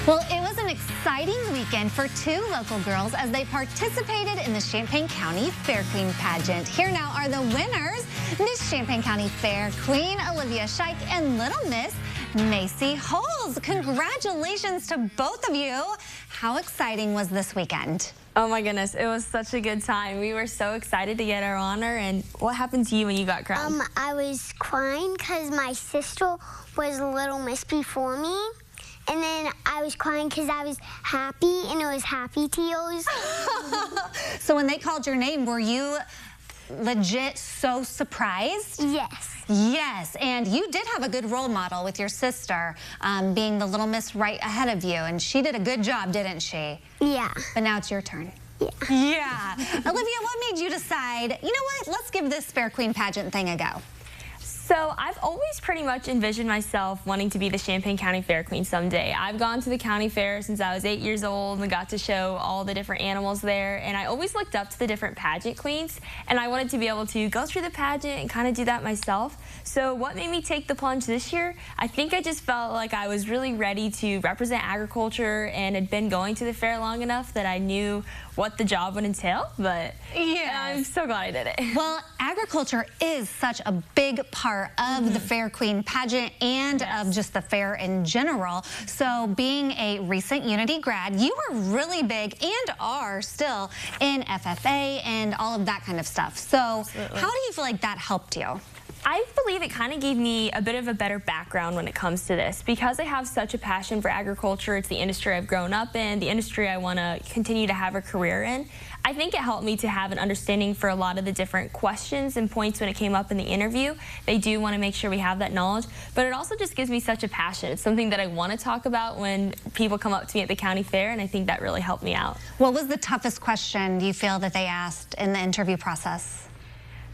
Well, it was an exciting weekend for two local girls as they participated in the Champaign County Fair Queen pageant. Here now are the winners, Miss Champaign County Fair Queen Olivia Scheich and Little Miss Macy Holes. Congratulations to both of you. How exciting was this weekend? Oh my goodness, it was such a good time. We were so excited to get our honor. And what happened to you when you got crowned? I was crying because my sister was Little Miss before me. And then I was crying because I was happy, and it was happy tears. So when they called your name, were you legit so surprised? Yes. Yes, and you did have a good role model with your sister, being the Little Miss right ahead of you, and she did a good job, didn't she? Yeah. But now it's your turn. Yeah. Yeah. Olivia, what made you decide, you know what, let's give this Fair Queen pageant thing a go? So I've always pretty much envisioned myself wanting to be the Champaign County Fair Queen someday. I've gone to the county fair since I was 8 years old and got to show all the different animals there. And I always looked up to the different pageant queens, and I wanted to be able to go through the pageant and kind of do that myself. So what made me take the plunge this year? I think I just felt like I was really ready to represent agriculture and had been going to the fair long enough that I knew what the job would entail. But yeah, I'm so glad I did it. Well, agriculture is such a big part of the Fair Queen pageant and of just the fair in general. So being a recent Unity grad, you were really big and are still in FFA and all of that kind of stuff. So how do you feel like that helped you? I believe it kind of gave me a bit of a better background when it comes to this. Because I have such a passion for agriculture, it's the industry I've grown up in, the industry I want to continue to have a career in. I think it helped me to have an understanding for a lot of the different questions and points when it came up in the interview. They do want to make sure we have that knowledge, but it also just gives me such a passion. It's something that I want to talk about when people come up to me at the county fair, and I think that really helped me out. What was the toughest question you feel that they asked in the interview process?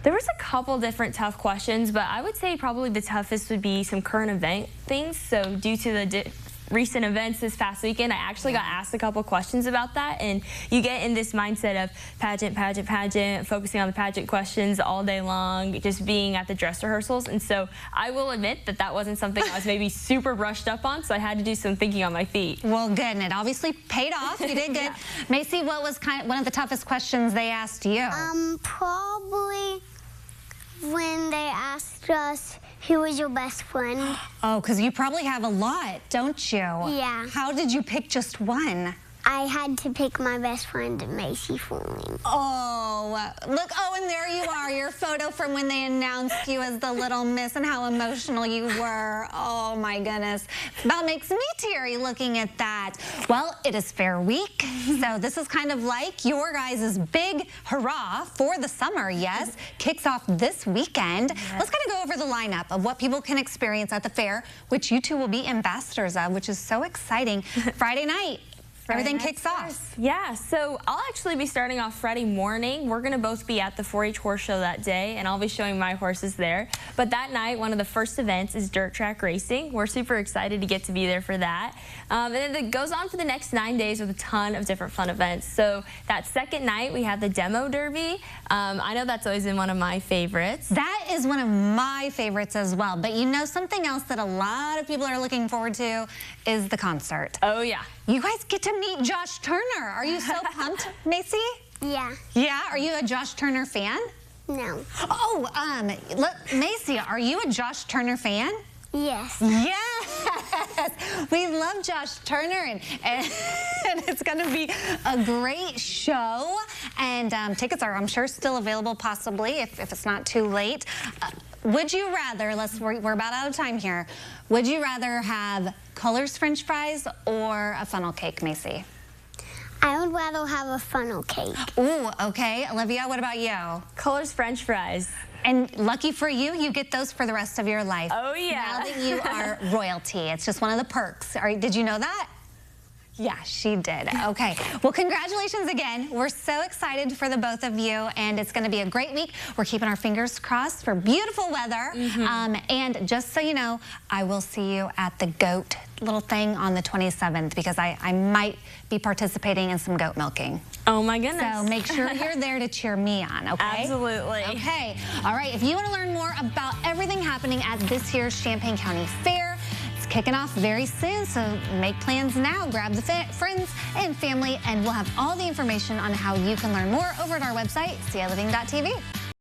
There was a couple different tough questions, but I would say probably the toughest would be some current event things. So due to the recent events this past weekend, I actually got asked a couple questions about that, and you get in this mindset of pageant, pageant, pageant, focusing on the pageant questions all day long, just being at the dress rehearsals. And so I will admit that that wasn't something I was maybe super brushed up on, so I had to do some thinking on my feet. Well, good, and it obviously paid off. You did good. Yeah. Macy, what was one of the toughest questions they asked you? Probably when they asked us who was your best friend. Oh, because you probably have a lot, don't you? Yeah. How did you pick just one? I had to pick my best friend, Macy, for me. Oh, look, oh, and there you are, your photo from when they announced you as the Little Miss and how emotional you were. Oh, my goodness. That makes me teary looking at that. Well, it is Fair Week, so this is kind of like your guys' big hurrah for the summer, yes? Kicks off this weekend. Yes. Let's kind of go over the lineup of what people can experience at the fair, which you two will be ambassadors of, which is so exciting. Friday night. Everything kicks off. Yeah, so I'll actually be starting off Friday morning. We're going to both be at the 4-H horse show that day, and I'll be showing my horses there. But that night, one of the first events is dirt track racing. We're super excited to get to be there for that. And then it goes on for the next 9 days with a ton of different fun events. So that second night, we have the demo derby. I know that's always been one of my favorites. That is one of my favorites as well. But you know, something else that a lot of people are looking forward to is the concert. Oh, yeah. You guys get to meet Josh Turner. Are you so pumped, Macy? Yeah. Yeah? Are you a Josh Turner fan? No. Oh, Macy, are you a Josh Turner fan? Yes. Yes! We love Josh Turner, and it's going to be a great show. And tickets are, I'm sure, still available, possibly, if it's not too late. Would you rather, we're about out of time here, would you rather have Colors French fries or a funnel cake, Macy? I would rather have a funnel cake. Ooh, okay. Olivia, what about you? Colors French fries. And lucky for you, you get those for the rest of your life. Oh, yeah. Now that you are royalty. It's just one of the perks. Did you know that? Yeah, she did. Okay. Well, congratulations again. We're so excited for the both of you, and it's going to be a great week. We're keeping our fingers crossed for beautiful weather. And just so you know, I will see you at the goat little thing on the 27th because I might be participating in some goat milking. Oh, my goodness. So make sure you're there to cheer me on, okay? Absolutely. Okay. All right. If you want to learn more about everything happening at this year's Champaign County Fair, kicking off very soon, so make plans now. Grab the friends and family, and we'll have all the information on how you can learn more over at our website, ciLiving.tv.